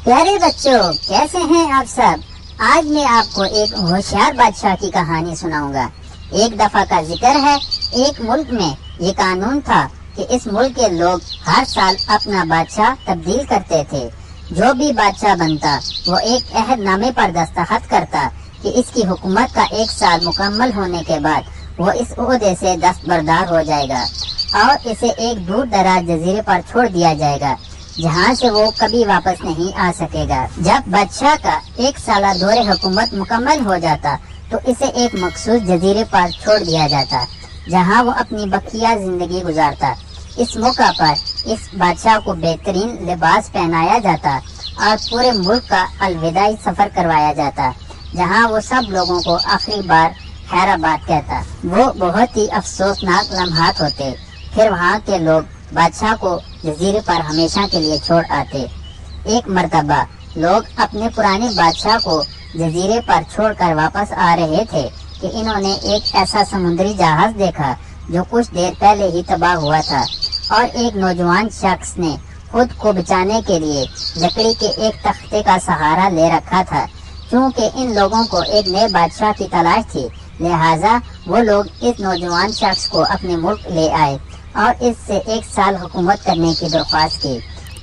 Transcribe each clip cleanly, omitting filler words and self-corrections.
پیارے بچوں، کیسے ہیں آپ سب؟ آج میں آپ کو ایک ہوشیار بادشاہ کی کہانی سناؤں گا۔ ایک دفعہ کا ذکر ہے، ایک ملک میں یہ قانون تھا کہ اس ملک کے لوگ ہر سال اپنا بادشاہ تبدیل کرتے تھے۔ جو بھی بادشاہ بنتا وہ ایک عہد نامے پر دستخط کرتا کہ اس کی حکومت کا 1 سال مکمل ہونے کے بعد وہ اس عہدے سے دستبردار ہو جائے گا اور اسے ایک دور دراز جزیرے پر چھوڑ دیا جائے گا جہاں سے وہ کبھی واپس نہیں آ سکے گا۔ جب بادشاہ کا 1 سالہ دور حکومت مکمل ہو جاتا تو اسے ایک مخصوص جزیرے پر چھوڑ دیا جاتا جہاں وہ اپنی بقیہ زندگی گزارتا۔ اس موقع پر اس بادشاہ کو بہترین لباس پہنایا جاتا اور پورے ملک کا الوداعی سفر کروایا جاتا جہاں وہ سب لوگوں کو آخری بار خیر آباد کہتا۔ وہ بہت ہی افسوسناک لمحات ہوتے۔ پھر وہاں کے لوگ بادشاہ کو جزیرے پر ہمیشہ کے لیے چھوڑ آتے۔ ایک مرتبہ لوگ اپنے پرانے بادشاہ کو جزیرے پر چھوڑ کر واپس آ رہے تھے کہ انہوں نے ایک ایسا سمندری جہاز دیکھا جو کچھ دیر پہلے ہی تباہ ہوا تھا، اور ایک نوجوان شخص نے خود کو بچانے کے لیے لکڑی کے ایک تختے کا سہارا لے رکھا تھا۔ چونکہ ان لوگوں کو ایک نئے بادشاہ کی تلاش تھی، لہٰذا وہ لوگ اس نوجوان شخص کو اپنے ملک لے آئے اور اس سے 1 سال حکومت کرنے کی درخواست کی۔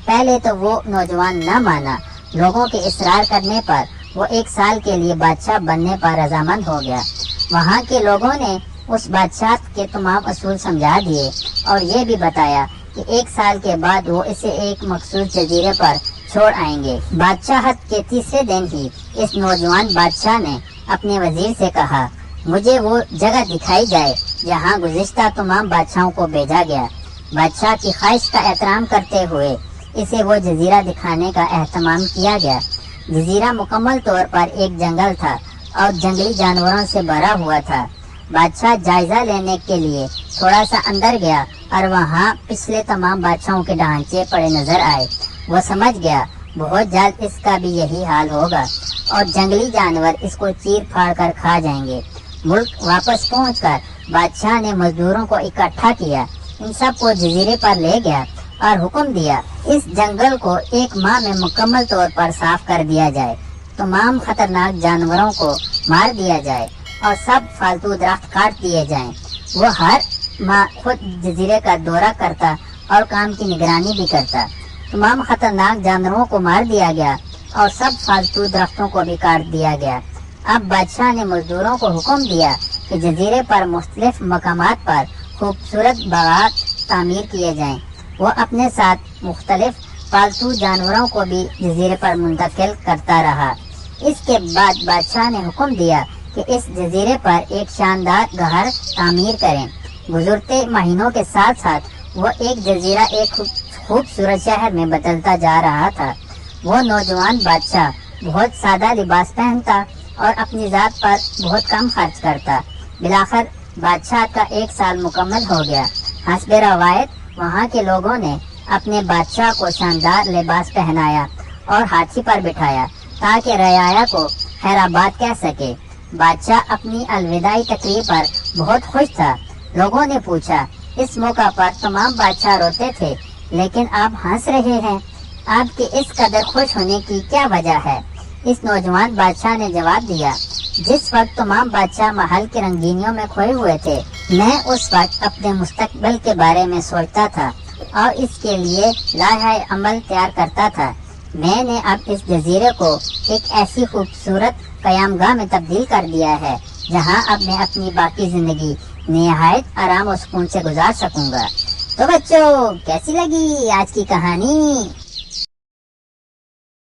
پہلے تو وہ نوجوان نہ مانا۔ لوگوں کے اصرار کرنے پر وہ 1 سال کے لیے بادشاہ بننے پر رضامند ہو گیا۔ وہاں کے لوگوں نے اس بادشاہ کے تمام اصول سمجھا دیے اور یہ بھی بتایا کہ 1 سال کے بعد وہ اسے ایک مخصوص جزیرے پر چھوڑ آئیں گے۔ بادشاہت کے تیسرے دن ہی اس نوجوان بادشاہ نے اپنے وزیر سے کہا، مجھے وہ جگہ دکھائی جائے جہاں گزشتہ تمام بادشاہوں کو بھیجا گیا۔ بادشاہ کی خواہش کا احترام کرتے ہوئے اسے وہ جزیرہ دکھانے کا اہتمام کیا گیا۔ جزیرہ مکمل طور پر ایک جنگل تھا اور جنگلی جانوروں سے بھرا ہوا تھا۔ بادشاہ جائزہ لینے کے لیے تھوڑا سا اندر گیا اور وہاں پچھلے تمام بادشاہوں کے ڈھانچے پڑے نظر آئے۔ وہ سمجھ گیا بہت جلد اس کا بھی یہی حال ہوگا اور جنگلی جانور اس کو چیر پھاڑ کر کھا جائیں گے۔ ملک واپس پہنچ کر بادشاہ نے مزدوروں کو اکٹھا کیا، ان سب کو جزیرے پر لے گیا اور حکم دیا اس جنگل کو 1 ماہ میں مکمل طور پر صاف کر دیا جائے، تمام خطرناک جانوروں کو مار دیا جائے اور سب فالتو درخت کاٹ دیے جائیں۔ وہ ہر ماہ خود جزیرے کا دورہ کرتا اور کام کی نگرانی بھی کرتا۔ تمام خطرناک جانوروں کو مار دیا گیا اور سب فالتو درختوں کو بھی کاٹ دیا گیا۔ اب بادشاہ نے مزدوروں کو حکم دیا کہ جزیرے پر مختلف مقامات پر خوبصورت باغات تعمیر کیے جائیں۔ وہ اپنے ساتھ مختلف پالتو جانوروں کو بھی جزیرے پر منتقل کرتا رہا۔ اس کے بعد بادشاہ نے حکم دیا کہ اس جزیرے پر ایک شاندار گھر تعمیر کریں۔ گزرتے مہینوں کے ساتھ ساتھ وہ ایک جزیرہ ایک خوبصورت شہر میں بدلتا جا رہا تھا۔ وہ نوجوان بادشاہ بہت سادہ لباس پہنتا اور اپنی ذات پر بہت کم خرچ کرتا۔ بالآخر بادشاہ کا 1 سال مکمل ہو گیا۔ حسب روایت وہاں کے لوگوں نے اپنے بادشاہ کو شاندار لباس پہنایا اور ہاتھی پر بٹھایا تاکہ رعایا کو خیر آباد کہہ سکے۔ بادشاہ اپنی الوداعی تقریب پر بہت خوش تھا۔ لوگوں نے پوچھا، اس موقع پر تمام بادشاہ روتے تھے لیکن آپ ہنس رہے ہیں، آپ کے اس قدر خوش ہونے کی کیا وجہ ہے؟ اس نوجوان بادشاہ نے جواب دیا، جس وقت تمام بادشاہ محل کی رنگینیوں میں کھوئے ہوئے تھے، میں اس وقت اپنے مستقبل کے بارے میں سوچتا تھا اور اس کے لیے لائحہ عمل تیار کرتا تھا۔ میں نے اب اس جزیرے کو ایک ایسی خوبصورت قیام گاہ میں تبدیل کر دیا ہے جہاں اب میں اپنی باقی زندگی نہایت آرام و سکون سے گزار سکوں گا۔ تو بچوں، کیسی لگی آج کی کہانی؟